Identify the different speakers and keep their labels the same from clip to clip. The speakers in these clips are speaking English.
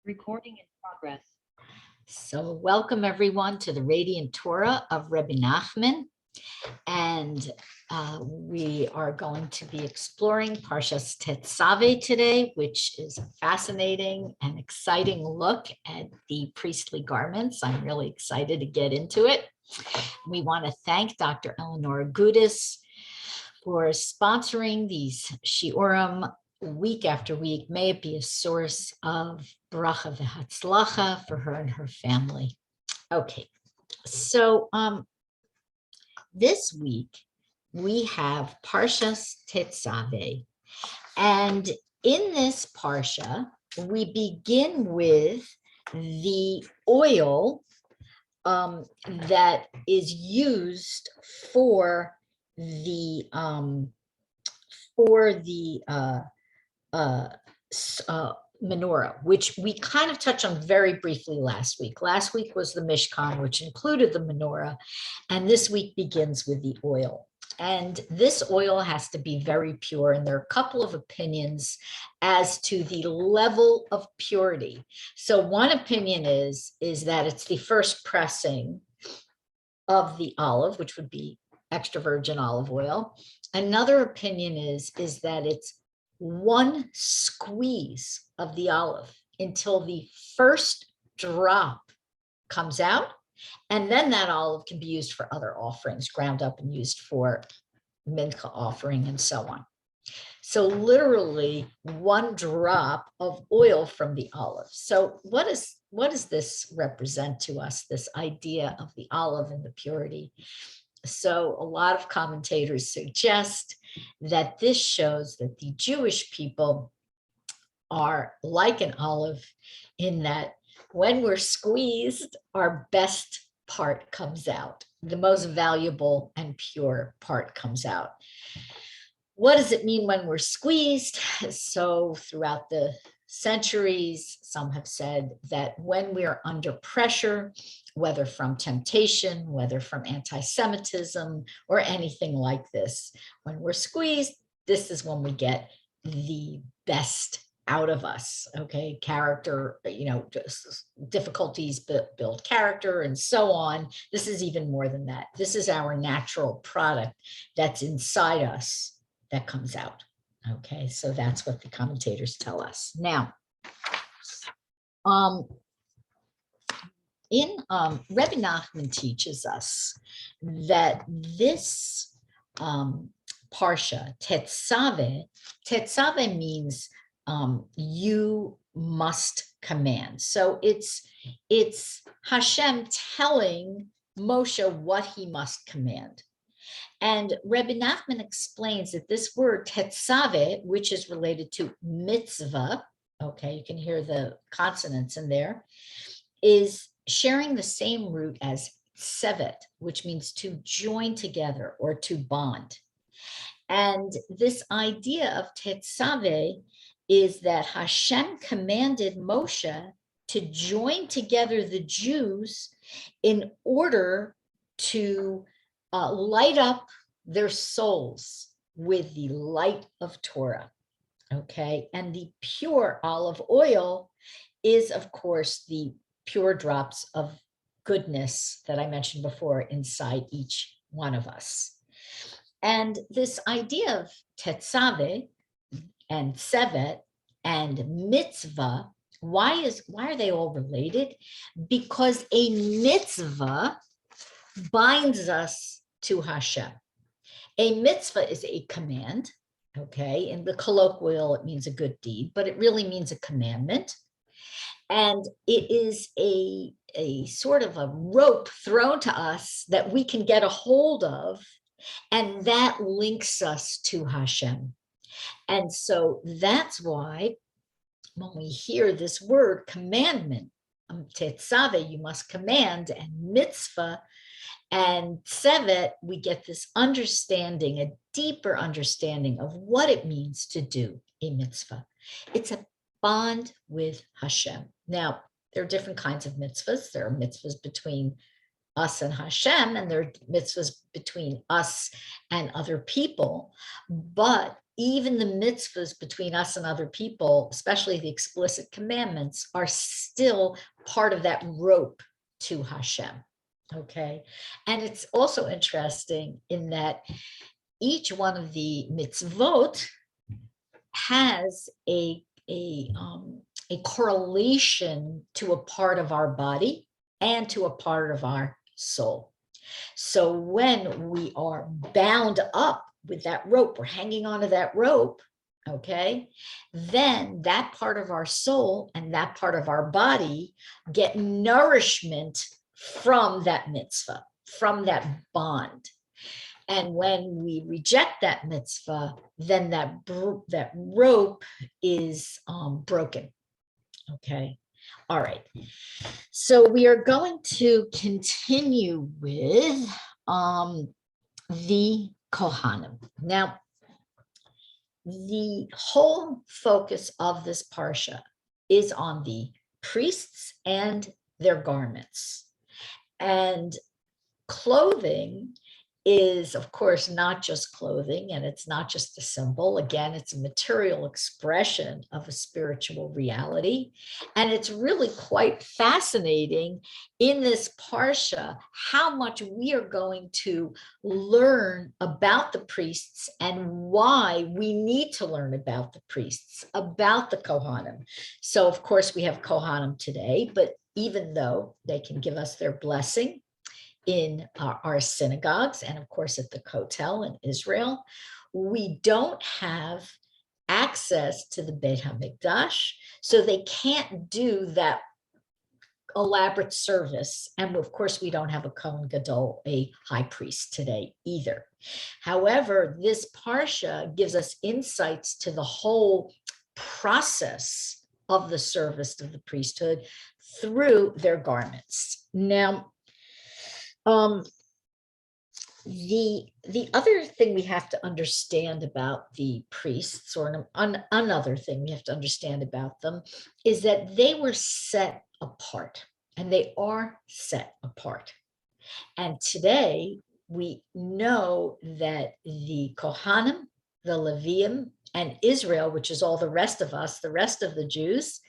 Speaker 1: Recording in progress.
Speaker 2: So welcome everyone to the Radiant Torah of Rebbe Nachman. And we are going to be exploring Parshat Tetzaveh today, which is a fascinating and exciting look at the priestly garments. I'm really excited to get into it. We want to thank Dr. Eleanor Gudis for sponsoring these shiurim week after week. May it be a source of bracha v'hatzlacha for her and her family. Okay, so this week we have Parshat Tetzaveh, and in this parsha we begin with the oil that is used for the menorah, which we kind of touched on very briefly last week. Last week was the Mishkan, which included the menorah, and this week begins with the oil. And this oil has to be very pure, and there are a couple of opinions as to the level of purity. So one opinion is that it's the first pressing of the olive, which would be extra virgin olive oil. Another opinion is that it's one squeeze of the olive until the first drop comes out, and then that olive can be used for other offerings, ground up and used for mincha offering and so on. So literally one drop of oil from the olive. So what does this represent to us, this idea of the olive and the purity? So a lot of commentators suggest that this shows that the Jewish people are like an olive in that when we're squeezed, our best part comes out. The most valuable and pure part comes out. What does it mean when we're squeezed? So throughout the centuries, some have said that when we are under pressure, whether from temptation, whether from anti-Semitism or anything like this, when we're squeezed, this is when we get the best out of us. Okay, character, difficulties build character and so on. This is even more than that. This is our natural product that's inside us that comes out. Okay, so that's what the commentators tell us. Now, Rebbe Nachman teaches us that this parsha, Tetzaveh means you must command. So it's Hashem telling Moshe what he must command. And Rebbe Nachman explains that this word Tetzaveh, which is related to mitzvah, okay, you can hear the consonants in there, is sharing the same root as sevet, which means to join together or to bond. And this idea of Tetzaveh is that Hashem commanded Moshe to join together the Jews in order to light up their souls with the light of Torah. Okay, and the pure olive oil is, of course, the pure drops of goodness that I mentioned before inside each one of us. And this idea of Tetzaveh and Sevet and mitzvah, why are they all related? Because a mitzvah binds us to Hashem. A mitzvah is a command, okay? In the colloquial, it means a good deed, but it really means a commandment. And it is a sort of a rope thrown to us that we can get a hold of, and that links us to Hashem. And so that's why when we hear this word commandment, Tetzaveh, you must command, and mitzvah and sevet, we get this understanding, a deeper understanding of what it means to do a mitzvah. It's a bond with Hashem. Now, there are different kinds of mitzvahs. There are mitzvahs between us and Hashem, and there are mitzvahs between us and other people. But even the mitzvahs between us and other people, especially the explicit commandments, are still part of that rope to Hashem. Okay. And it's also interesting in that each one of the mitzvot has a correlation to a part of our body and to a part of our soul. So when we are bound up with that rope, we're hanging onto that rope, okay, then that part of our soul and that part of our body get nourishment from that mitzvah, from that bond. And when we reject that mitzvah, then that rope is broken. Okay. All right. So we are going to continue with the Kohanim. Now, the whole focus of this parsha is on the priests and their garments. And clothing is, of course, not just clothing, and it's not just a symbol. Again, it's a material expression of a spiritual reality. And it's really quite fascinating in this parsha how much we are going to learn about the priests and why we need to learn about the priests, about the Kohanim. So, of course, we have Kohanim today, but even though they can give us their blessing in our synagogues and of course at the Kotel in Israel, we don't have access to the Beit HaMikdash, so they can't do that elaborate service. And of course, we don't have a Kohen Gadol, a high priest today either. However, this parsha gives us insights to the whole process of the service of the priesthood through their garments. Now, the other thing we have to understand about the priests, or another thing we have to understand about them, is that they were set apart, and they are set apart. And today we know that the Kohanim, the Leviim, and Israel, which is all the rest of us, the rest of the Jews,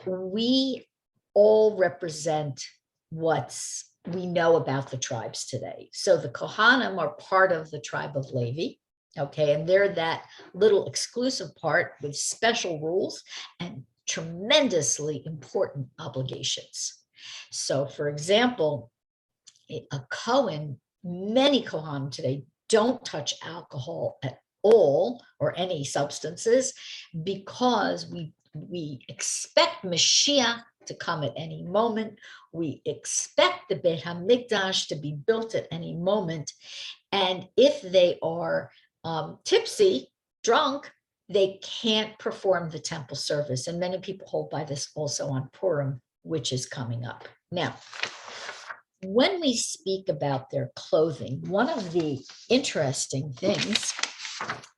Speaker 2: we all represent what's we know about the tribes today. So the Kohanim are part of the tribe of Levi, okay, and they're that little exclusive part with special rules and tremendously important obligations. So, for example, a Kohen, many Kohanim today don't touch alcohol at all or any substances because we expect Mashiach to come at any moment. We expect the Beit HaMikdash to be built at any moment. And if they are tipsy, drunk, they can't perform the temple service. And many people hold by this also on Purim, which is coming up. Now, when we speak about their clothing, one of the interesting things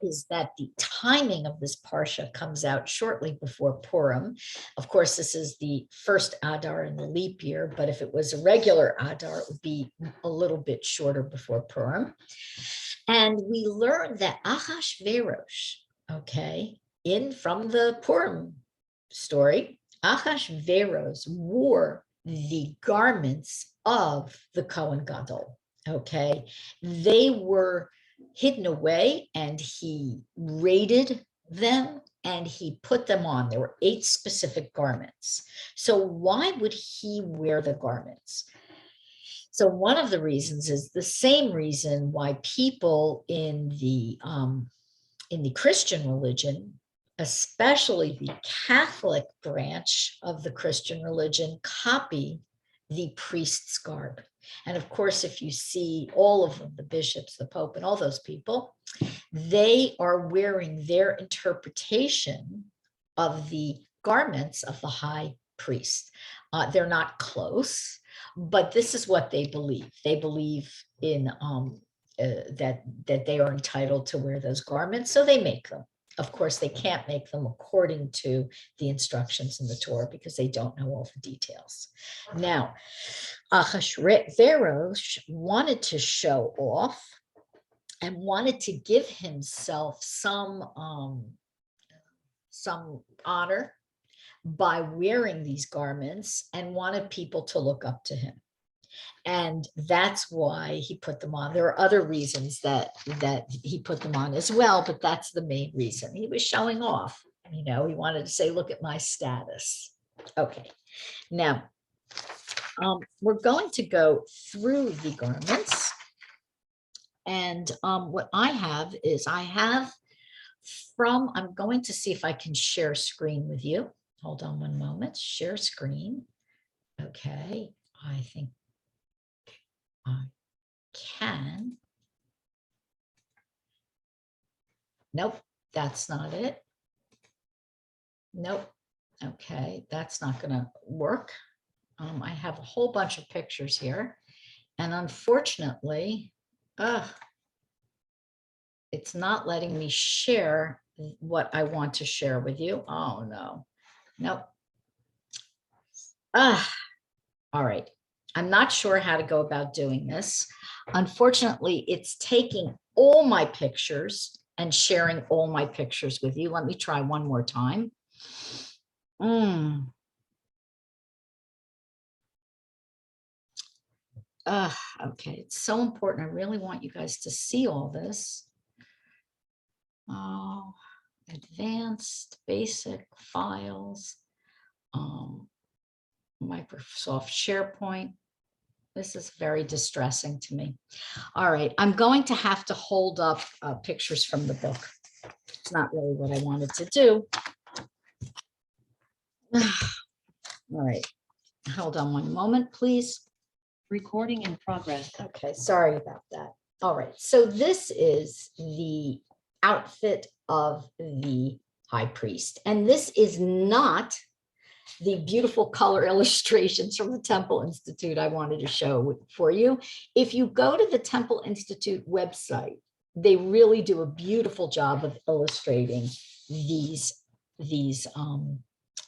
Speaker 2: is that the timing of this parsha comes out shortly before Purim. Of course, this is the first Adar in the leap year, but if it was a regular Adar, it would be a little bit shorter before Purim. And we learned that Achashverosh, okay, from the Purim story, Achashverosh wore the garments of the Kohen Gadol, okay? They were hidden away, and he raided them and he put them on. There were 8 specific garments. So why would he wear the garments? So one of the reasons is the same reason why people in the Christian religion, especially the Catholic branch of the Christian religion, copy the priest's garb. And of course, if you see all of them, the bishops, the Pope, and all those people, they are wearing their interpretation of the garments of the high priest. They're not close, but this is what they believe. They believe in that they are entitled to wear those garments, so they make them. Of course, they can't make them according to the instructions in the Torah because they don't know all the details. Now, Achashverosh wanted to show off and wanted to give himself some honor by wearing these garments and wanted people to look up to him. And that's why he put them on. There are other reasons that he put them on as well, but that's the main reason. He was showing off, he wanted to say, look at my status. Okay, now we're going to go through the garments. And what I have is I'm going to see if I can share screen with you. Hold on one moment, share screen. Okay, I think I can. Nope, that's not it. Nope. Okay, that's not going to work. I have a whole bunch of pictures here, and unfortunately, it's not letting me share what I want to share with you. Oh no, nope. All right. I'm not sure how to go about doing this. Unfortunately, it's taking all my pictures and sharing all my pictures with you. Let me try one more time. Okay, it's so important. I really want you guys to see all this. Oh, advanced, basic files, Microsoft SharePoint. This is very distressing to me. All right, I'm going to have to hold up pictures from the book. It's not really what I wanted to do. All right, hold on one moment, please. Recording in progress. Okay, sorry about that. All right, so this is the outfit of the high priest. And this is not the beautiful color illustrations from the Temple Institute I wanted to show for you. If you go to the Temple Institute website, they really do a beautiful job of illustrating these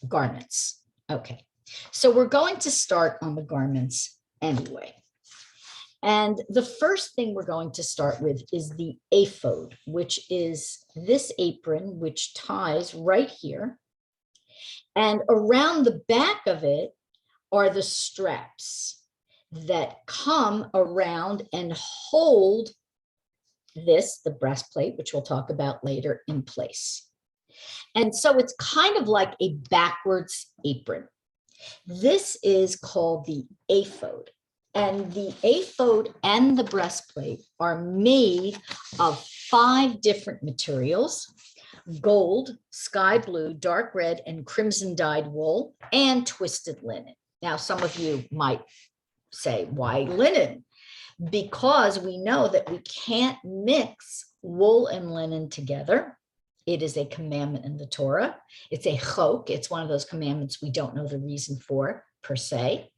Speaker 2: garments. Okay, so we're going to start on the garments anyway. And the first thing we're going to start with is the Aphode, which is this apron, which ties right here. And around the back of it are the straps that come around and hold this, the breastplate, which we'll talk about later, in place. And so it's kind of like a backwards apron. This is called the Aphode. And the Aphode and the breastplate are made of 5 different materials: gold, sky blue, dark red, and crimson dyed wool, and twisted linen. Now, some of you might say, why linen? Because we know that we can't mix wool and linen together. It is a commandment in the Torah. It's a chok. It's one of those commandments we don't know the reason for, per se.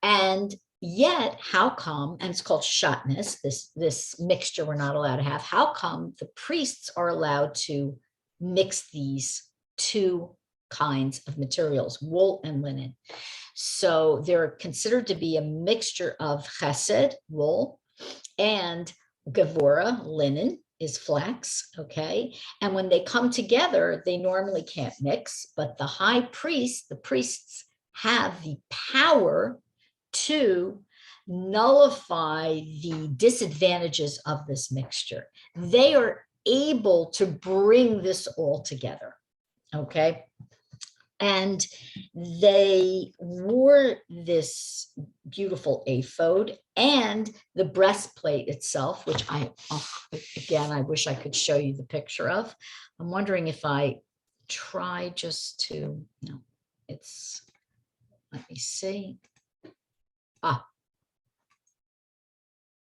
Speaker 2: And yet, how come, and it's called shatnez, this mixture we're not allowed to have, how come the priests are allowed to mix these 2 kinds of materials, wool and linen? So they're considered to be a mixture of chesed, wool, and gevura, linen, is flax, okay? And when they come together, they normally can't mix, but the high priest, the priests, have the power to nullify the disadvantages of this mixture. They are able to bring this all together, okay? And they wore this beautiful ephod and the breastplate itself, which again, I wish I could show you the picture of. I'm wondering if I try just to, no, it's, let me see.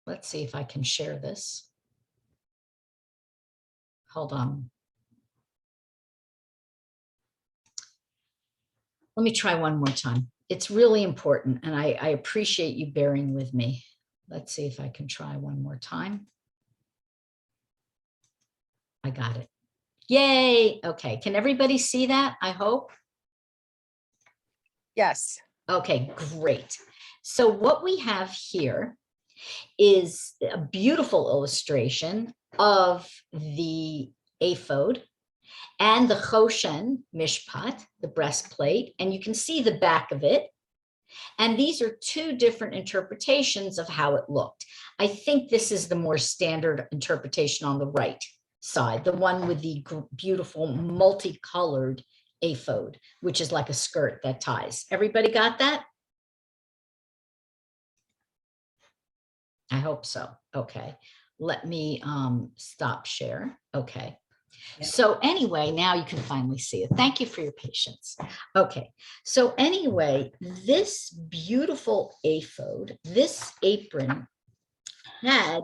Speaker 2: Let's see if I can share this. Hold on. Let me try one more time. It's really important, and I appreciate you bearing with me. Let's see if I can try one more time. I got it. Yay. Okay. Can everybody see that? I hope.
Speaker 1: Yes.
Speaker 2: Okay, great. So what we have here is a beautiful illustration of the Aphode and the Hoshan Mishpot, the breastplate, and you can see the back of it. And these are two different interpretations of how it looked. I think this is the more standard interpretation on the right side, the one with the beautiful multicolored Aphode, which is like a skirt that ties. Everybody got that? I hope so. Okay. Let me stop share. Okay. Yeah. So anyway, now you can finally see it. Thank you for your patience. Okay. So anyway, this beautiful Aphode, this apron had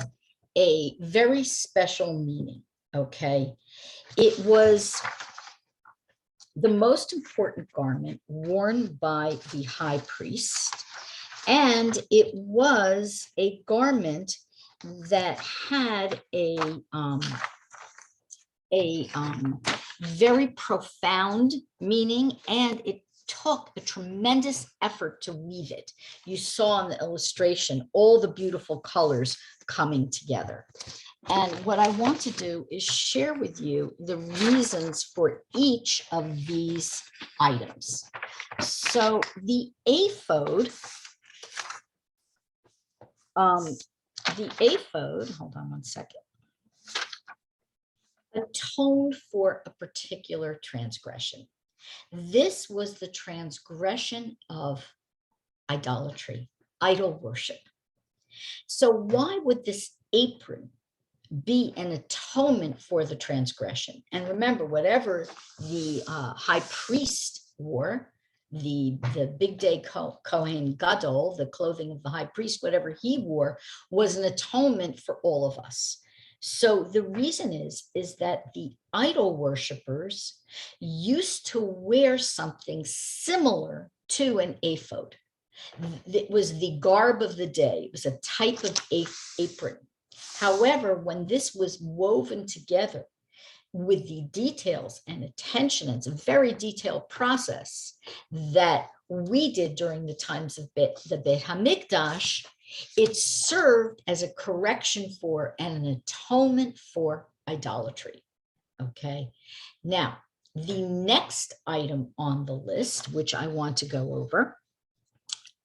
Speaker 2: a very special meaning. Okay. It was the most important garment worn by the high priest. And it was a garment that had a very profound meaning, and it took a tremendous effort to weave it. You saw in the illustration all the beautiful colors coming together. And what I want to do is share with you the reasons for each of these items. So the Aphode, hold on one second, atoned for a particular transgression. This was the transgression of idolatry, idol worship. So why would this apron be an atonement for the transgression? And remember, whatever the high priest wore, the Bigdei Kohen Gadol, the clothing of the high priest, whatever he wore, was an atonement for all of us. So the reason is that the idol worshipers used to wear something similar to an ephod. It was the garb of the day. It was a type of apron. However, when this was woven together with the details and attention, it's a very detailed process that we did during the times of the Beit HaMikdash, it served as a correction for and an atonement for idolatry. Okay. Now, the next item on the list, which I want to go over,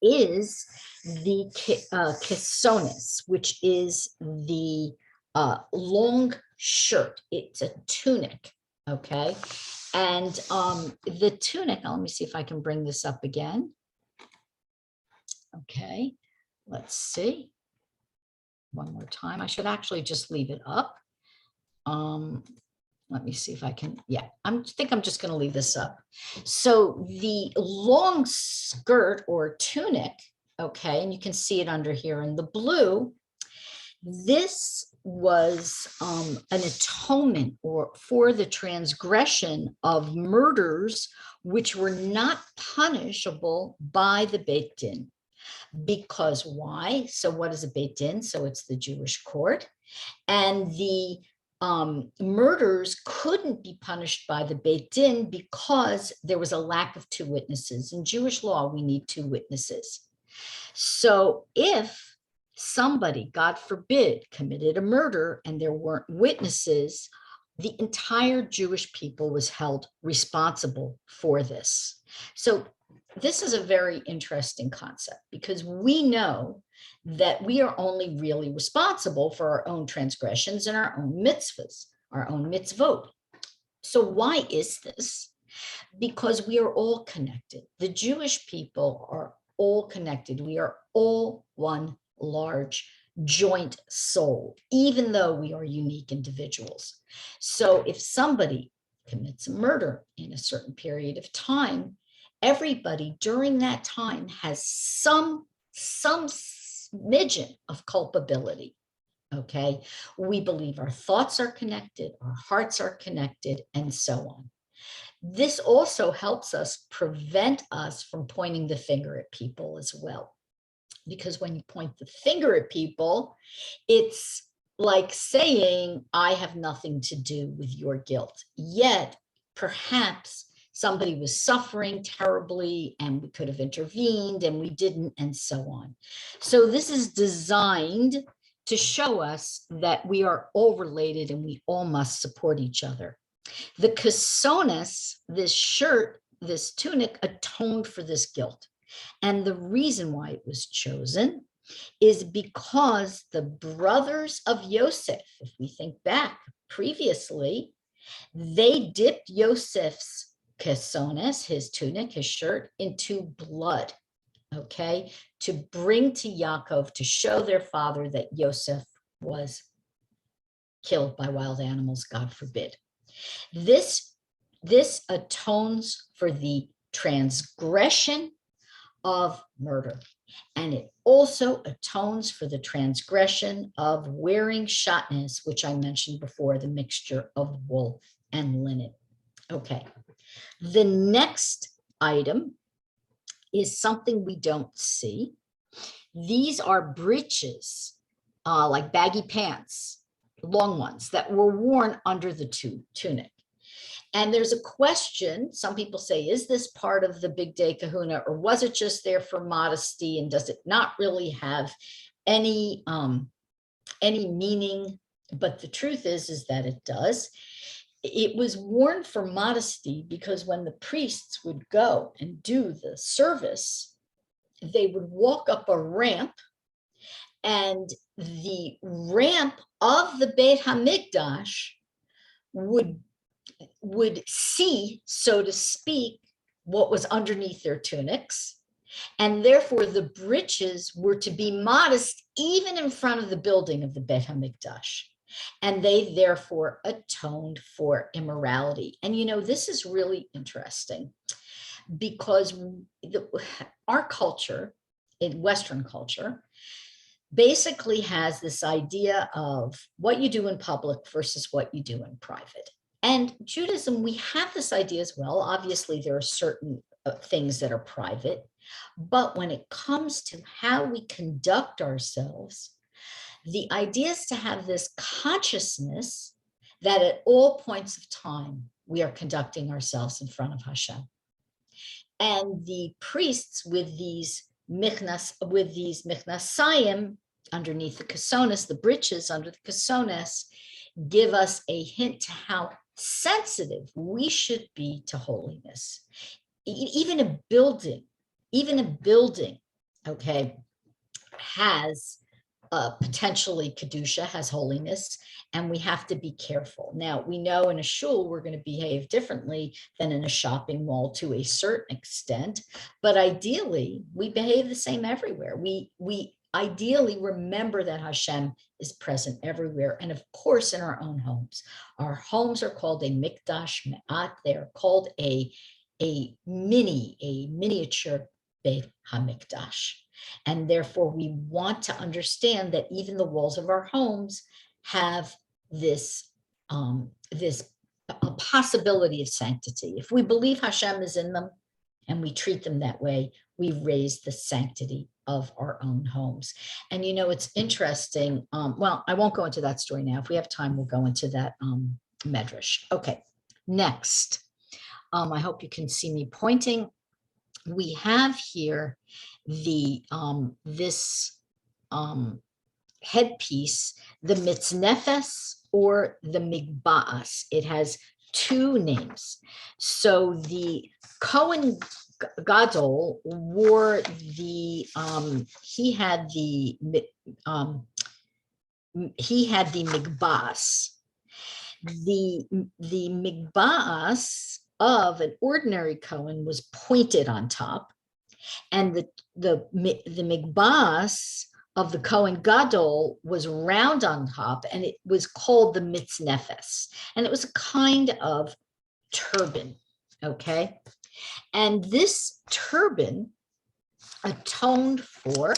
Speaker 2: is the kesonis, which is the long shirt. It's a tunic. Okay. And the tunic, let me see if I can bring this up again. Okay. Let's see. One more time. I should actually just leave it up. Let me see if I can. Yeah, I think I'm just going to leave this up. So the long skirt or tunic, okay, and you can see it under here in the blue. This was an atonement for the transgression of murders which were not punishable by the Beit Din. Because why? So what is a Beit Din? So it's the Jewish court. And the murders couldn't be punished by the Beit Din because there was a lack of two witnesses. In Jewish law, we need two witnesses. So if somebody, God forbid, committed a murder and there weren't witnesses, the entire Jewish people was held responsible for this. So this is a very interesting concept because we know that we are only really responsible for our own transgressions and our own mitzvahs, our own mitzvot. So why is this? Because we are all connected. The Jewish people are all connected. We are all one large joint soul, even though we are unique individuals. So if somebody commits a murder in a certain period of time, everybody during that time has some smidgen of culpability. Okay, we believe our thoughts are connected, our hearts are connected, and so on. This also helps us prevent us from pointing the finger at people as well. Because when you point the finger at people, it's like saying, I have nothing to do with your guilt. Yet, perhaps somebody was suffering terribly and we could have intervened and we didn't, and so on. So this is designed to show us that we are all related and we all must support each other. The kesones, this shirt, this tunic, atoned for this guilt. And the reason why it was chosen is because the brothers of Yosef, if we think back previously, they dipped Yosef's kesones, his tunic, his shirt, into blood, okay, to bring to Yaakov, to show their father that Yosef was killed by wild animals, God forbid. This atones for the transgression of murder. And it also atones for the transgression of wearing shatnez, which I mentioned before, the mixture of wool and linen. Okay. The next item is something we don't see. These are breeches, like baggy pants, long ones that were worn under the tunic. And there's a question, some people say, is this part of the Bigdei Kahuna, or was it just there for modesty, and does it not really have any meaning? But the truth is that it does. It was worn for modesty because when the priests would go and do the service, they would walk up a ramp, and the ramp of the Beit HaMikdash would see, so to speak, what was underneath their tunics. And therefore, the breeches were to be modest even in front of the building of the Beit HaMikdash. And they therefore atoned for immorality. And you know, this is really interesting because our culture, in Western culture, basically has this idea of what you do in public versus what you do in private. And Judaism, we have this idea as well. Obviously, there are certain things that are private, but when it comes to how we conduct ourselves, the idea is to have this consciousness that at all points of time, we are conducting ourselves in front of Hashem. And the priests with these michnasayim underneath the kesones, the breeches under the kesones, give us a hint to how sensitive we should be to holiness. Even a building, okay, has potentially kedusha, has holiness, and we have to be careful. Now, we know in a shul we're going to behave differently than in a shopping mall to a certain extent, but ideally we behave the same everywhere. We ideally remember that Hashem is present everywhere, and of course in our own homes. Our homes are called a mikdash me'at. They are called a miniature Beit HaMikdash. And therefore we want to understand that even the walls of our homes have this a possibility of sanctity. If we believe Hashem is in them and we treat them that way, we raise the sanctity of our own homes. And you know, it's interesting. Well, I won't go into that story now. If we have time, we'll go into that Midrash. Okay, next. I hope you can see me pointing. We have here the this headpiece, the mitznefes or the migbaas. It has two names. So the Kohen Gadol wore the he had the migbaas. The migbaas of an ordinary Kohen was pointed on top, and the migbaas of the Kohen Gadol was round on top, and it was called the mitznefes, and it was a kind of turban, okay? And this turban atoned for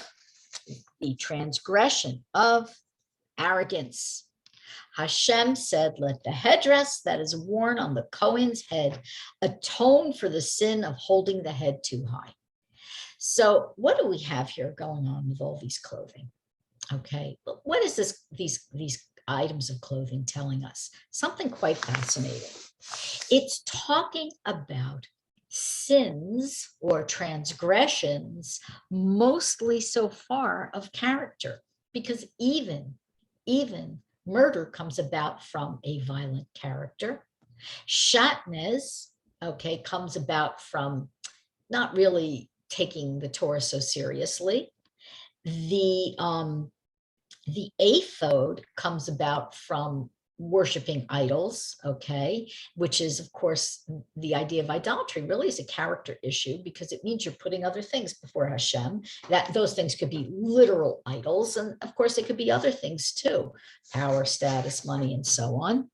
Speaker 2: the transgression of arrogance. Hashem said, let the headdress that is worn on the Kohen's head atone for the sin of holding the head too high. So what do we have here going on with all these clothing? Okay, but what is this? These items of clothing telling us? Something quite fascinating. It's talking about sins or transgressions, mostly so far of character, because even Even murder comes about from a violent character. Shatnez, okay, comes about from not really taking the Torah so seriously. The Aphode comes about from worshiping idols, okay, which is, of course, the idea of idolatry really is a character issue because it means you're putting other things before Hashem. That those things could be literal idols, and of course, they could be other things too, power, status, money, and so on.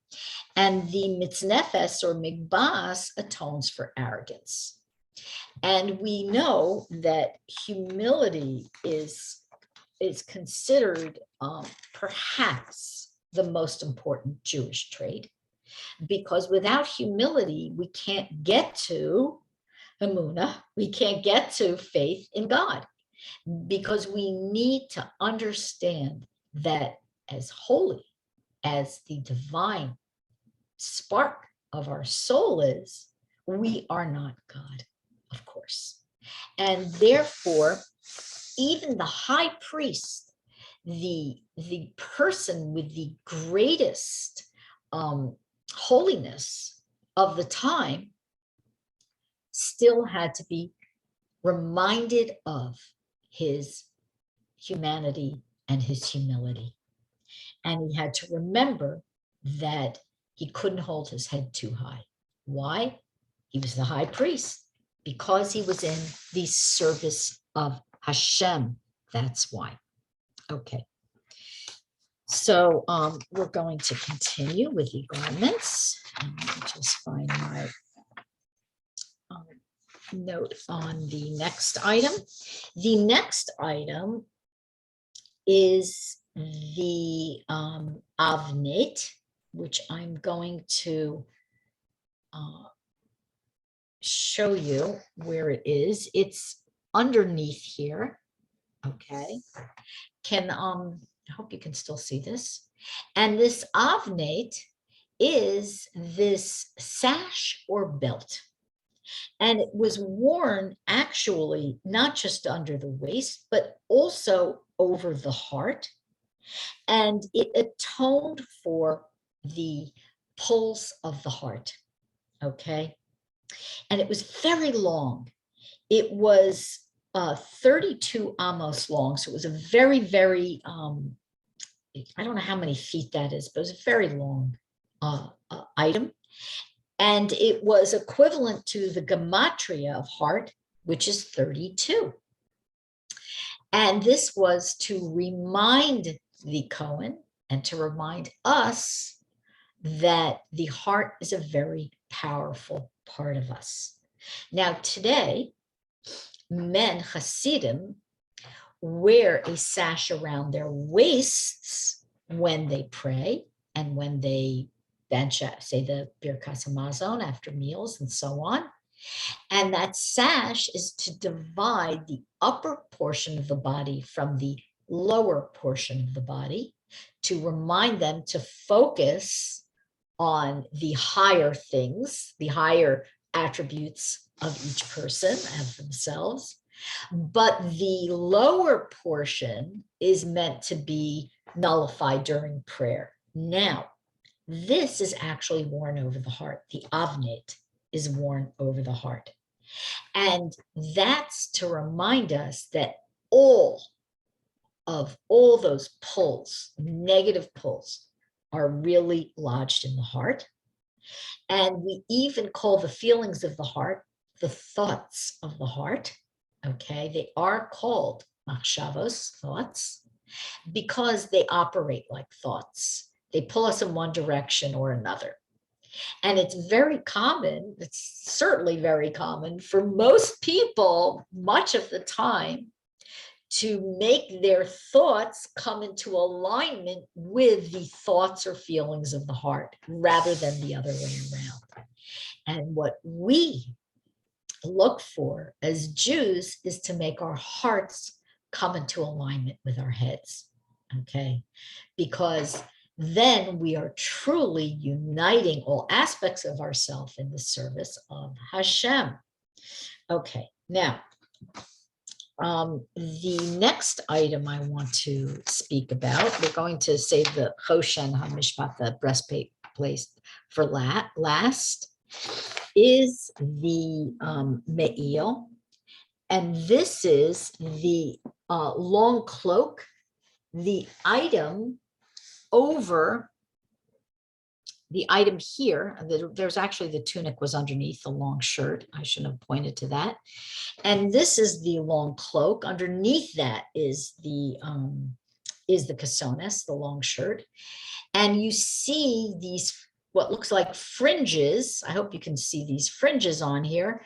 Speaker 2: And the mitznefes or migbas atones for arrogance. And we know that humility is considered perhaps the most important Jewish trait, because without humility, we can't get to emunah, we can't get to faith in God, because we need to understand that as holy as the divine spark of our soul is, we are not God, of course. And therefore, even the high priest, the person with the greatest holiness of the time, still had to be reminded of his humanity and his humility. And he had to remember that he couldn't hold his head too high. Why? He was the high priest, because he was in the service of Hashem. That's why. Okay. So we're going to continue with the garments. Let me just find my note on the next item. The next item is the avnet, which I'm going to show you where it is. It's underneath here. Okay. I hope you can still see this. And this avnet is this sash or belt. And it was worn actually not just under the waist, but also over the heart. And it atoned for the pulse of the heart. Okay. And it was very long. It was 32 amos long. So it was a very, very, I don't know how many feet that is, but it was a very long item. And it was equivalent to the gematria of heart, which is 32. And this was to remind the Kohen and to remind us that the heart is a very powerful part of us. Now, today, men, Hasidim, wear a sash around their waists when they pray and when they bench, say the Birkas Hamazon after meals and so on. And that sash is to divide the upper portion of the body from the lower portion of the body, to remind them to focus on the higher things, the higher attributes of each person, of themselves. But the lower portion is meant to be nullified during prayer. Now, this is actually worn over the heart. The avnet is worn over the heart. And that's to remind us that all those pulls, negative pulls, are really lodged in the heart. And we even call the feelings of the heart the thoughts of the heart. Okay, they are called machshavos, thoughts, because they operate like thoughts. They pull us in one direction or another. And it's very common, it's certainly very common for most people, much of the time, to make their thoughts come into alignment with the thoughts or feelings of the heart rather than the other way around. And what we look for as Jews is to make our hearts come into alignment with our heads, okay? Because then we are truly uniting all aspects of ourselves in the service of Hashem. Okay, now, The next item I want to speak about, we're going to save the Hoshan Mishpot, the breastplate placed for last, is the Me'il. And this is the long cloak, the item over the item here. There's actually the tunic was underneath the long shirt. I shouldn't have pointed to that. And this is the long cloak. Underneath that is the cassones, the long shirt. And you see these, what looks like fringes. I hope you can see these fringes on here.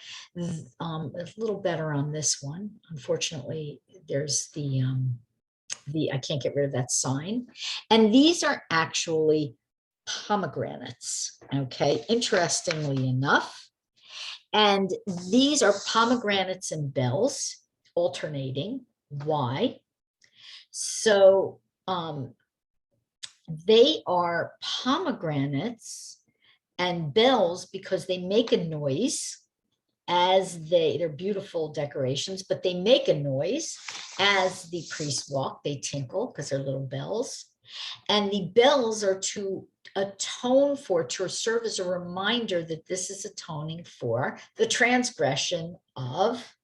Speaker 2: A little better on this one. Unfortunately, there's the I can't get rid of that sign. And these are actually pomegranates. Okay, interestingly enough. And these are pomegranates and bells alternating. Why? So they are pomegranates and bells because they make a noise as they're beautiful decorations, but they make a noise as the priests walk. They tinkle because they're little bells. And the bells are to atone for, to serve as a reminder that this is atoning for the transgression of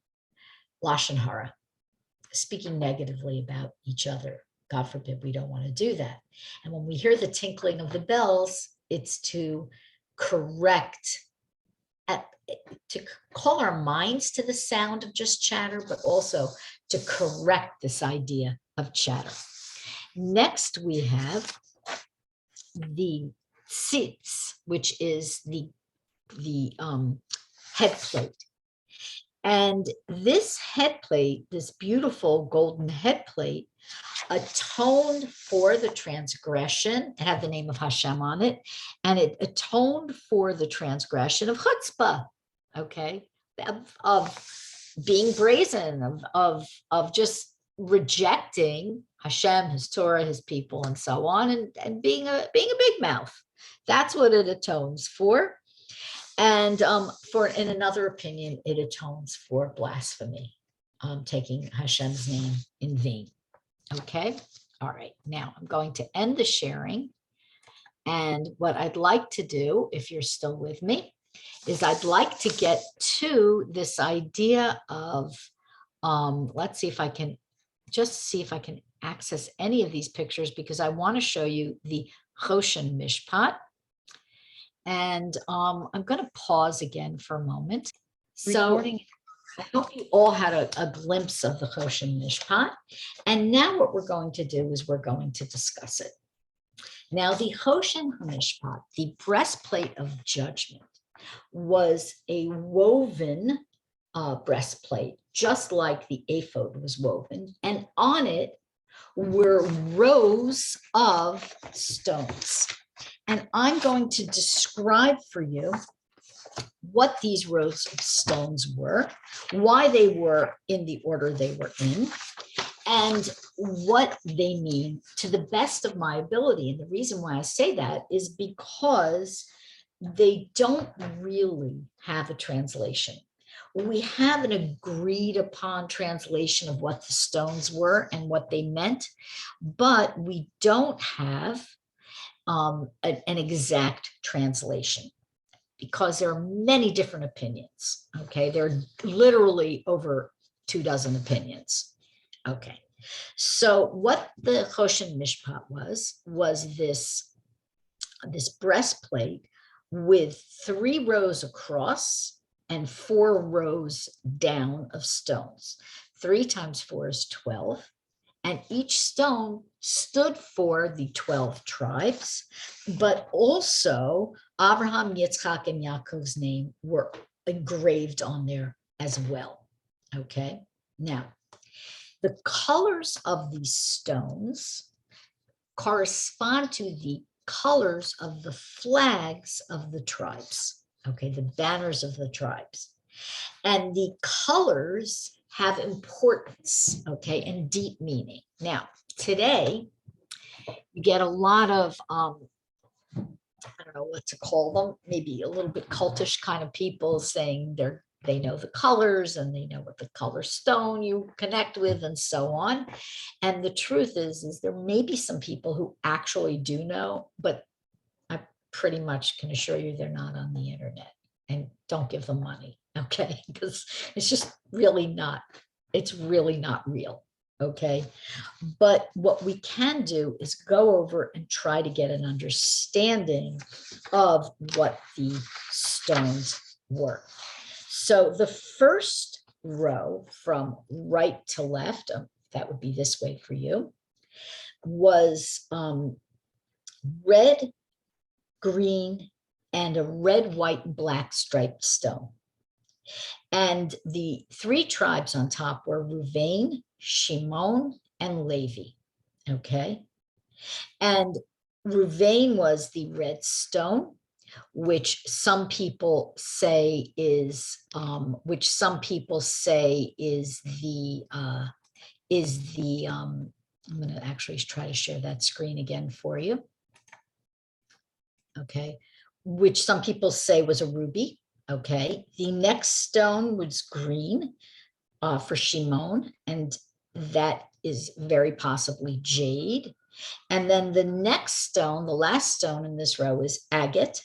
Speaker 2: Lashon Hara, speaking negatively about each other. God forbid we don't want to do that. And when we hear the tinkling of the bells, it's to correct, to call our minds to the sound of just chatter, but also to correct this idea of chatter. Next, we have the tzitz, which is the head plate. And this head plate, this beautiful golden head plate, atoned for the transgression. It had the name of Hashem on it, and it atoned for the transgression of chutzpah, okay, of being brazen, of just rejecting Hashem, his Torah, his people, and so on, and being a big mouth. That's what it atones for. And in another opinion, it atones for blasphemy, taking Hashem's name in vain. Okay. All right. Now I'm going to end the sharing. And what I'd like to do, if you're still with me, is I'd like to get to this idea of, let's see if I can access any of these pictures, because I want to show you the Hoshan Mishpot. And I'm going to pause again for a moment. So I hope you all had a glimpse of the Hoshan Mishpot. And now what we're going to do is we're going to discuss it. Now, the Hoshan Mishpot, the breastplate of judgment, was a woven breastplate, just like the Aphode was woven. And on it were rows of stones. And I'm going to describe for you what these rows of stones were, why they were in the order they were in, and what they mean to the best of my ability. And the reason why I say that is because they don't really have a translation. We have an agreed upon translation of what the stones were and what they meant, but we don't have an exact translation, because there are many different opinions. Okay, there are literally over 24 opinions. Okay, so what the Hoshan Mishpot was this breastplate with 3 rows across and 4 rows down of stones. 3 times 4 is 12. And each stone stood for the 12 tribes, but also Abraham, Yitzchak, and Yaakov's name were engraved on there as well. Okay, now the colors of these stones correspond to the colors of the flags of the tribes. Okay, the banners of the tribes. And the colors have importance, okay, and deep meaning. Now, today, you get a lot of, I don't know what to call them, maybe a little bit cultish kind of people saying they're they know the colors and they know what the color stone you connect with and so on. And the truth is there may be some people who actually do know, but I pretty much can assure you they're not on the internet, and don't give them money, okay? Because it's just really not, it's really not real, okay? But what we can do is go over and try to get an understanding of what the stones were. So the first row from right to left, that would be this way for you, was red, green, and a red, white, and black striped stone. And the three tribes on top were Ruvain, Shimon, and Levi, okay? And Ruvain was the red stone, which some people say is I'm going to actually try to share that screen again for you. Okay, which some people say was a ruby. Okay, the next stone was green for Shimon, and that is very possibly jade. And then the next stone, the last stone in this row, is agate,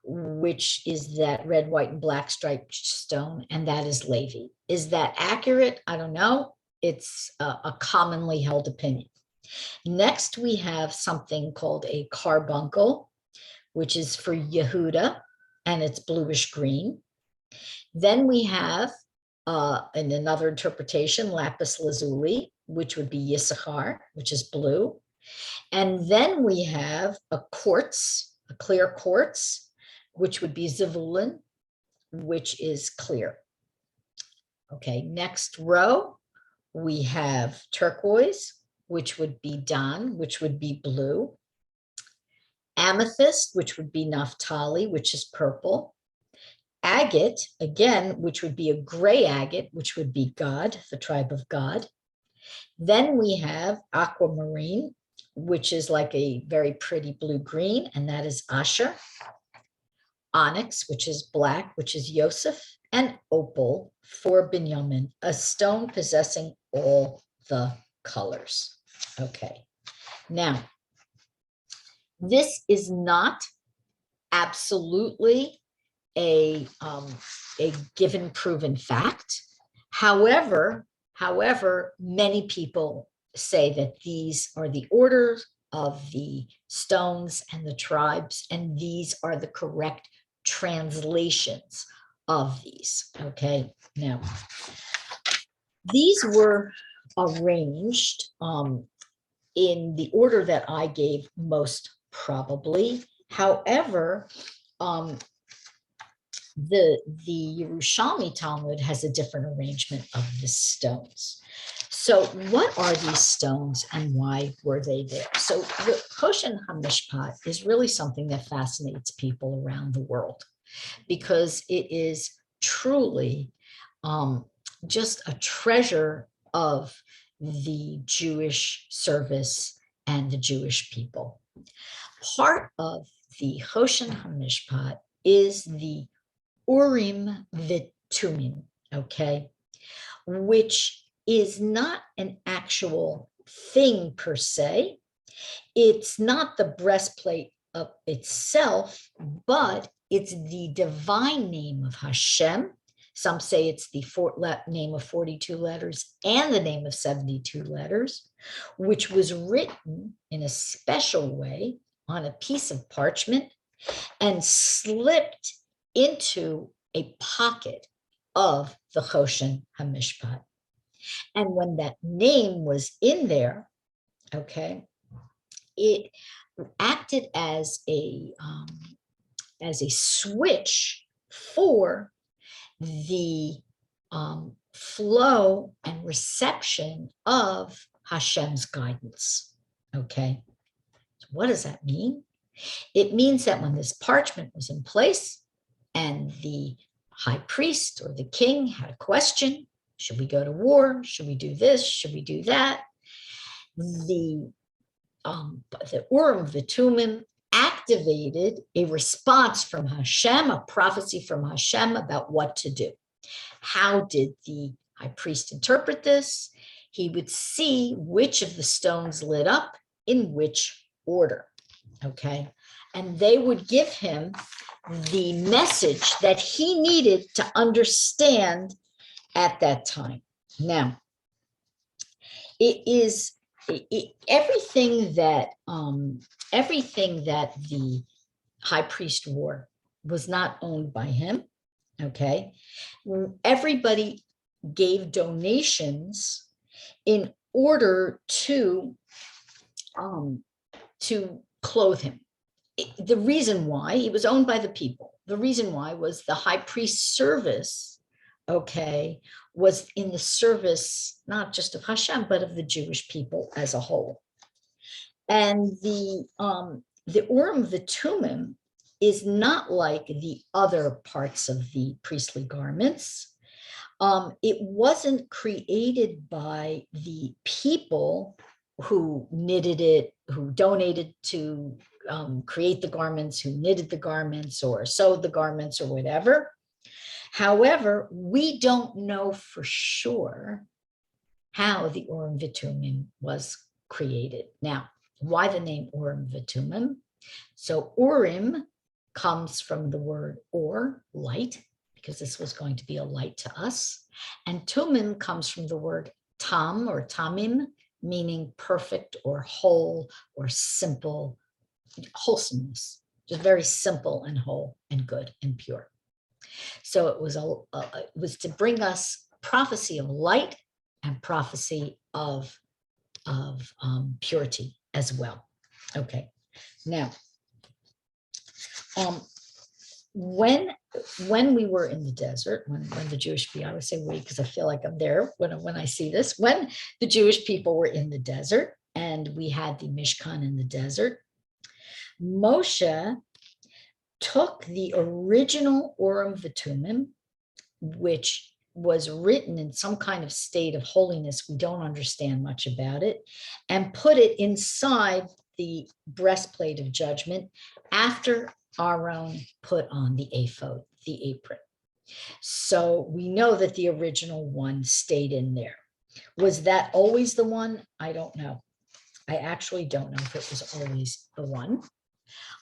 Speaker 2: which is that red, white, and black striped stone, and that is Levi. Is that accurate? I don't know. It's a commonly held opinion. Next, we have something called a carbuncle, which is for Yehuda, and it's bluish green. Then we have, in another interpretation, lapis lazuli, which would be Yissachar, which is blue. And then we have a quartz, a clear quartz, which would be Zevulun, which is clear. Okay, next row, we have turquoise, which would be Dan, which would be blue. Amethyst, which would be Naphtali, which is purple. Agate, again, which would be a gray agate, which would be God, the tribe of God. Then we have aquamarine, which is like a very pretty blue-green, and that is Asher. Onyx, which is black, which is Yosef. And opal for Binyamin, a stone possessing all the colors. Okay, now, this is not absolutely a given proven fact. However, many people say that these are the orders of the stones and the tribes, and these are the correct translations of these. Okay, now these were arranged in the order that I gave most probably. However, the Yerushalmi Talmud has a different arrangement of the stones. So what are these stones and why were they there? So the Hoshan Mishpot is really something that fascinates people around the world, because it is truly just a treasure of the Jewish service and the Jewish people. Part of the Hoshan Mishpot is the Urim V'Tumim, okay, which is not an actual thing per se. It's not the breastplate of itself, but it's the divine name of Hashem. Some say it's the name of 42 letters and the name of 72 letters, which was written in a special way on a piece of parchment and slipped into a pocket of the Hoshan Mishpot. And when that name was in there, okay, it acted as a switch for the flow and reception of Hashem's guidance. Okay, so what does that mean? It means that when this parchment was in place and the high priest or the king had a question, should we go to war? Should we do this? Should we do that? The Urim V'Tumim activated a response from Hashem, a prophecy from Hashem about what to do. How did the high priest interpret this? He would see which of the stones lit up in which order, okay? And they would give him the message that he needed to understand at that time. Now, everything that the high priest wore was not owned by him, okay? Everybody gave donations in order to clothe him. The reason why it was owned by the people, the reason why was the high priest's service, okay, was in the service not just of Hashem, but of the Jewish people as a whole. And the Urim V'Tumim is not like the other parts of the priestly garments. It wasn't created by the people who knitted it, who donated to create the garments, who knitted the garments or sewed the garments or whatever. However, we don't know for sure how the Urim V'Tumim was created. Now, why the name Urim V'Tumim? So Urim comes from the word or, light, because this was going to be a light to us. And Tumim comes from the word tam or tamim, meaning perfect or whole or simple, wholesomeness, just very simple and whole and good and pure. So it was to bring us prophecy of light and prophecy of purity as well. Okay, now when we were in the desert, when the Jewish people, I would say we because I feel like I'm there when I see this, when the Jewish people were in the desert and we had the Mishkan in the desert, Moshe took the original Urim V'Tumim, which was written in some kind of state of holiness, we don't understand much about it, and put it inside the breastplate of judgment after Aaron put on the Aphode, the apron. So we know that the original one stayed in there. Was that always the one? I don't know. I actually don't know if it was always the one.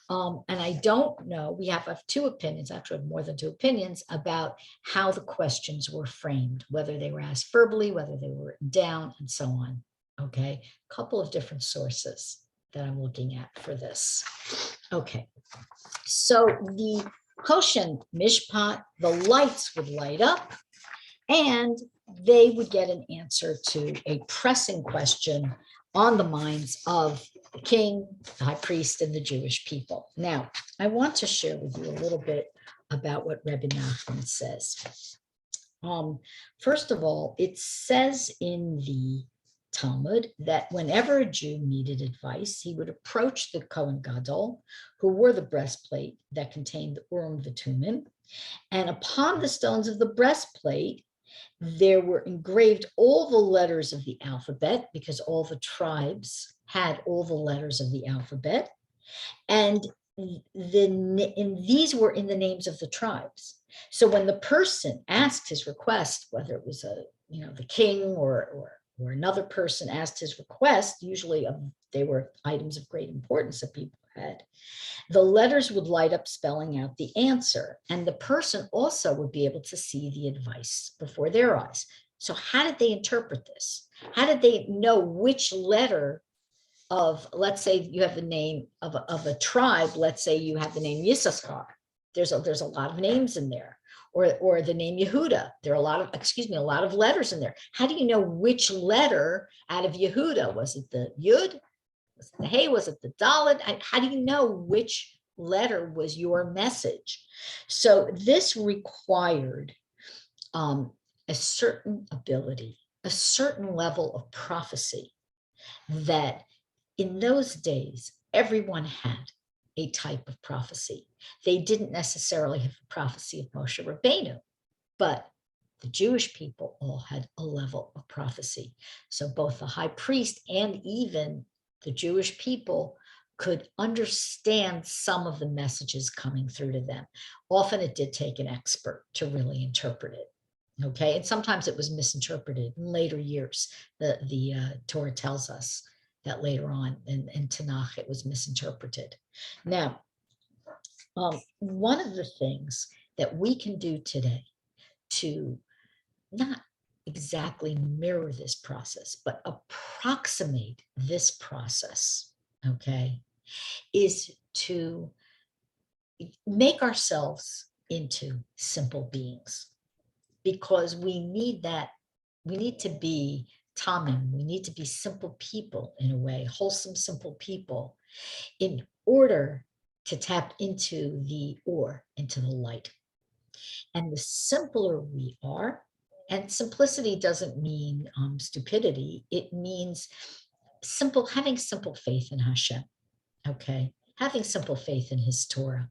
Speaker 2: And I don't know, we have two opinions, actually more than two opinions, about how the questions were framed, whether they were asked verbally, whether they were written down, and so on. Okay, a couple of different sources that I'm looking at for this. Okay, so the Hoshan Mishpot, the lights would light up and they would get an answer to a pressing question on the minds of the king, the high priest, and the Jewish people. Now, I want to share with you a little bit about what Rebbe Nachman says. First of all, it says in the Talmud that whenever a Jew needed advice, he would approach the Kohen Gadol, who wore the breastplate that contained the Urim V'Tumim, and upon the stones of the breastplate, there were engraved all the letters of the alphabet, because all the tribes had all the letters of the alphabet, and these were in the names of the tribes. So when the person asked his request, whether it was the king or another person asked his request, usually they were items of great importance that people had, the letters would light up spelling out the answer, and the person also would be able to see the advice before their eyes. So how did they interpret this? How did they know which letter of, let's say you have the name of a tribe, let's say you have the name Yisachar, there's a lot of names in there, or the name Yehuda, there are a lot of letters in there. How do you know which letter out of Yehuda? Was it the Yud? Was it the Hey? Was it the Dalet? How do you know which letter was your message? So this required a certain ability, a certain level of prophecy that in those days, everyone had a type of prophecy. They didn't necessarily have a prophecy of Moshe Rabbeinu, but the Jewish people all had a level of prophecy. So both the high priest and even the Jewish people could understand some of the messages coming through to them. Often it did take an expert to really interpret it. Okay, and sometimes it was misinterpreted in later years. The Torah tells us that later on in Tanakh it was misinterpreted. Now, one of the things that we can do today to not exactly mirror this process, but approximate this process, okay, is to make ourselves into simple beings, because we need that. We need to be tamim. We need to be simple people in a way, wholesome, simple people, in order to tap into into the light. And the simpler we are, and simplicity doesn't mean stupidity, it means having simple faith in Hashem, okay? Having simple faith in his Torah.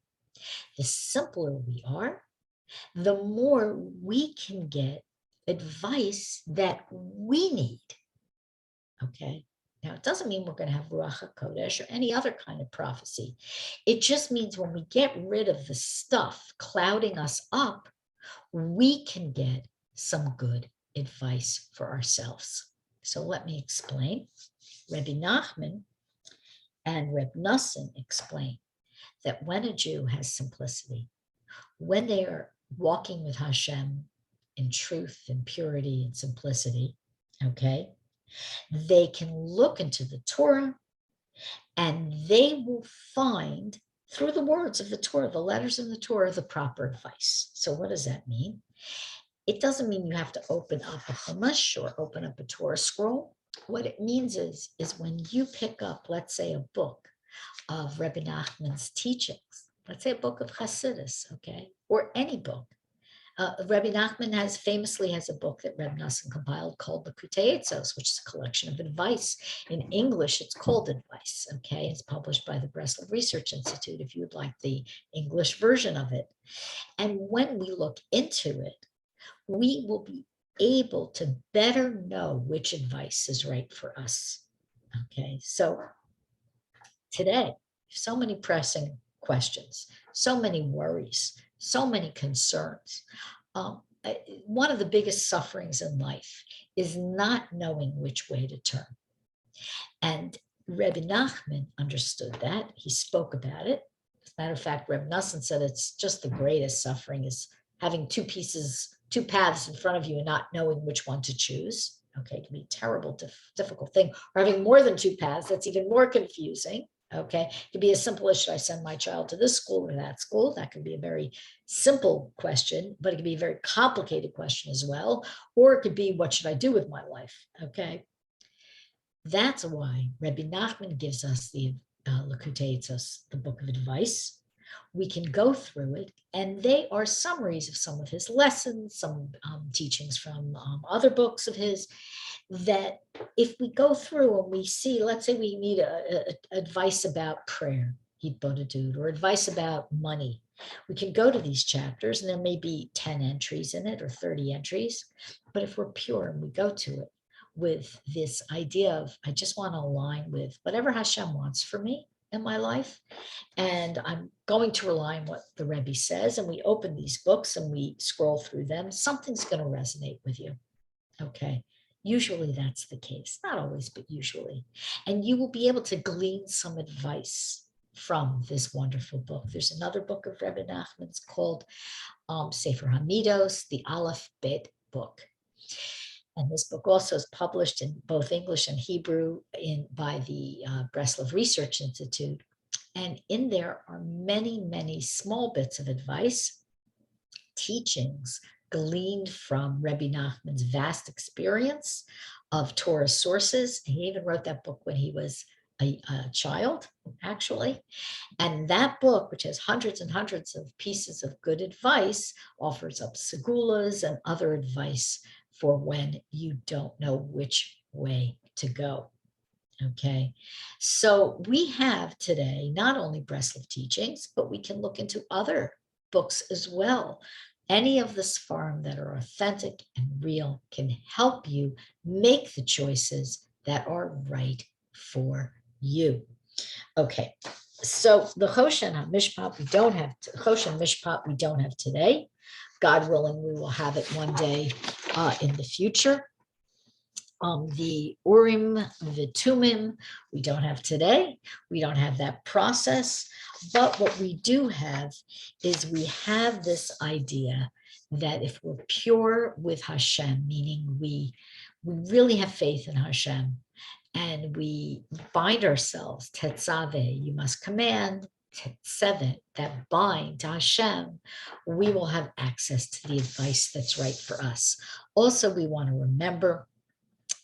Speaker 2: The simpler we are, the more we can get advice that we need, okay? Now, it doesn't mean we're going to have Ruach HaKodesh or any other kind of prophecy. It just means when we get rid of the stuff clouding us up, we can get some good advice for ourselves. So let me explain. Rebbe Nachman and Reb Noson explain that when a Jew has simplicity, when they are walking with Hashem in truth and purity and simplicity, okay, they can look into the Torah and they will find through the words of the Torah, the letters in the Torah, the proper advice. So what does that mean? It doesn't mean you have to open up a Chumash or open up a Torah scroll. What it means is when you pick up, let's say, a book of Rebbe Nachman's teachings, let's say a book of Hasidus, okay, or any book. Rebbe Nachman famously has a book that Reb Noson compiled called the Etzos, which is a collection of advice. In English, it's called Advice, okay? It's published by the Breslov Research Institute, if you would like the English version of it. And when we look into it, we will be able to better know which advice is right for us, okay? So today, so many pressing questions, so many worries, so many concerns. One of the biggest sufferings in life is not knowing which way to turn. And Rebbe Nachman understood that. He spoke about it. As a matter of fact, Reb Noson said it's just the greatest suffering is having two paths in front of you and not knowing which one to choose. Okay, it can be a terrible, difficult thing. Or having more than two paths, that's even more confusing. Okay, it could be as simple as, should I send my child to this school or that school? That could be a very simple question, but it could be a very complicated question as well. Or it could be, what should I do with my life? Okay, that's why Rebbe Nachman gives us the Likutei Eitzos, the book of advice. We can go through it, and they are summaries of some of his lessons, some teachings from other books of his, that if we go through and we see, let's say we need advice about prayer, or advice about money, we can go to these chapters, and there may be 10 entries in it or 30 entries, but if we're pure and we go to it with this idea of, I just want to align with whatever Hashem wants for me in my life, and I'm going to rely on what the Rebbe says, and we open these books and we scroll through them, something's going to resonate with you, okay? Usually that's the case, not always, but usually. And you will be able to glean some advice from this wonderful book. There's another book of Rebbe Nachman's called Sefer Hamidos, the Aleph Bet book. And this book also is published in both English and Hebrew by the Breslov Research Institute. And in there are many, many small bits of advice, teachings gleaned from Rebbe Nachman's vast experience of Torah sources. He even wrote that book when he was a child, actually. And that book, which has hundreds and hundreds of pieces of good advice, offers up segulas and other advice for when you don't know which way to go. Okay, so we have today not only Breslov teachings, but we can look into other books as well. Any of the Sfarim that are authentic and real can help you make the choices that are right for you. Okay, so the Hoshan Mishpot we don't have today. God willing, we will have it one day in the future. The Urim, the Tumim, we don't have today. We don't have that process. But what we do have is we have this idea that if we're pure with Hashem, meaning we really have faith in Hashem, and we bind ourselves, Tetzaveh, you must command, Tetzaveh, that bind to Hashem, we will have access to the advice that's right for us. Also, we want to remember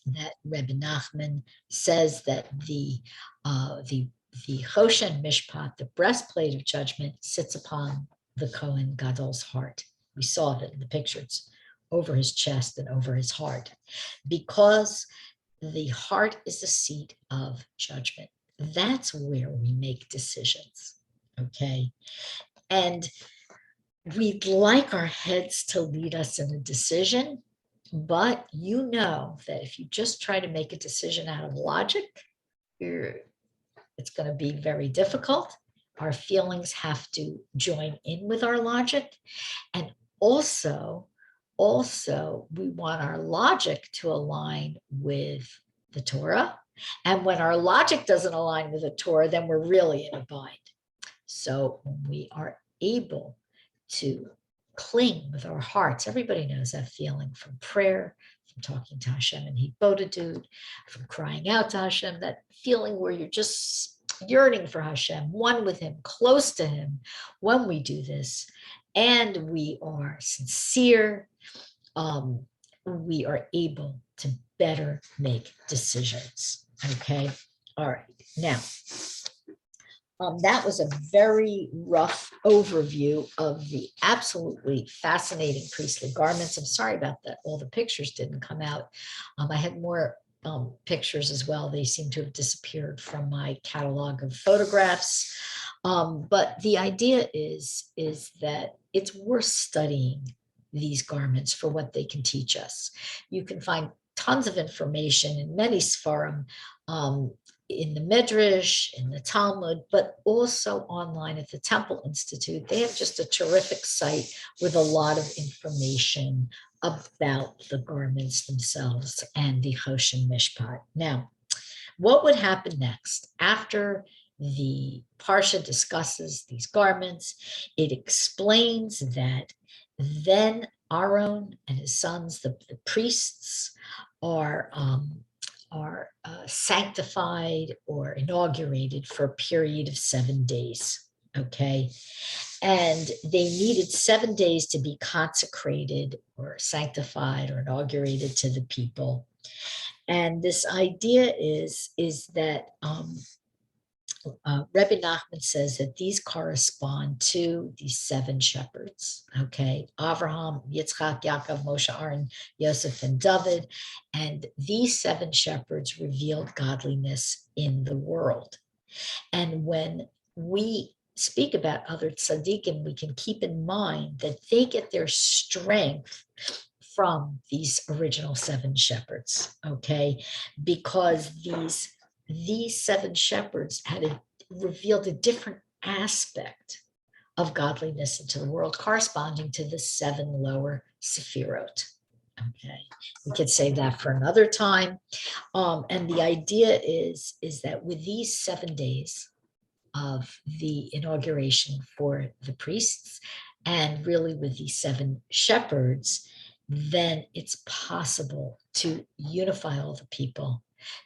Speaker 2: that Rebbe Nachman says that the Hoshan Mishpot, the breastplate of judgment, sits upon the Kohen Gadol's heart. We saw that in the pictures, over his chest and over his heart, because the heart is the seat of judgment. That's where we make decisions, okay? And we'd like our heads to lead us in a decision, but you know that if you just try to make a decision out of logic, it's going to be very difficult. Our feelings have to join in with our logic. And also we want our logic to align with the Torah. And when our logic doesn't align with the Torah, then we're really in a bind. So when we are able to cling with our hearts, everybody knows that feeling from prayer, from talking to Hashem in Aphode, from crying out to Hashem, that feeling where you're just yearning for Hashem, one with him, close to him. When we do this and we are sincere, we are able to better make decisions. Okay. All right. Now, that was a very rough overview of the absolutely fascinating priestly garments. I'm sorry about that. All the pictures didn't come out. I had more pictures as well. They seem to have disappeared from my catalog of photographs. But the idea is that it's worth studying these garments for what they can teach us. You can find tons of information in many Sfarim, in the Midrash, in the Talmud, but also online at the Temple Institute. They have just a terrific site with a lot of information about the garments themselves and the Hoshan Mishpot. Now, what would happen next? After the parsha discusses these garments, it explains that then Aaron and his sons, the priests, are sanctified or inaugurated for a period of 7 days, okay? And they needed 7 days to be consecrated or sanctified or inaugurated to the people. And this idea is that Rebbe Nachman says that these correspond to these 7 shepherds, okay? Avraham, Yitzchak, Yaakov, Moshe, Aaron, Yosef, and David. And these 7 shepherds revealed godliness in the world. And when we speak about other tzaddikim, we can keep in mind that they get their strength from these original 7 shepherds, okay? Because these 7 shepherds had revealed a different aspect of godliness into the world, corresponding to the 7 lower sephirot. Okay, we could save that for another time. And the idea is that with these 7 days of the inauguration for the priests, and really with these 7 shepherds, then it's possible to unify all the people,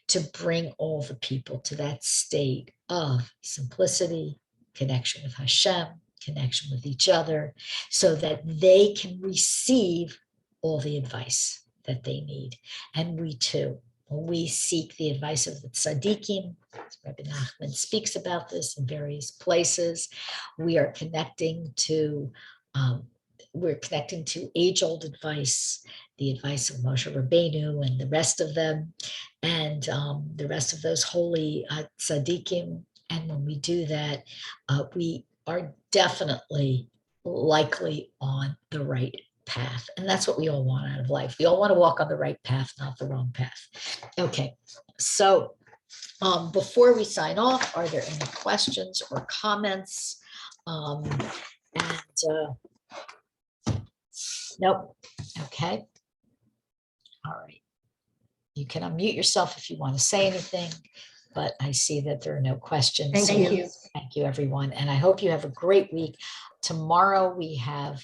Speaker 2: to bring all the people to that state of simplicity, connection with Hashem, connection with each other, so that they can receive all the advice that they need. And we too, when we seek the advice of the tzaddikim, Rebbe Nachman speaks about this in various places, we are connecting to age-old advice, the advice of Moshe Rabbeinu and the rest of them, and the rest of those holy tzaddikim. And when we do that, we are definitely likely on the right path. And that's what we all want out of life. We all want to walk on the right path, not the wrong path. Okay, so before we sign off, are there any questions or comments? Nope. Okay. All right. You can unmute yourself if you want to say anything, but I see that there are no questions.
Speaker 1: Thank
Speaker 2: So
Speaker 1: you.
Speaker 2: Thank you, everyone. And I hope you have a great week. Tomorrow we have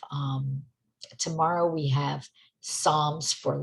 Speaker 2: Psalms for Life.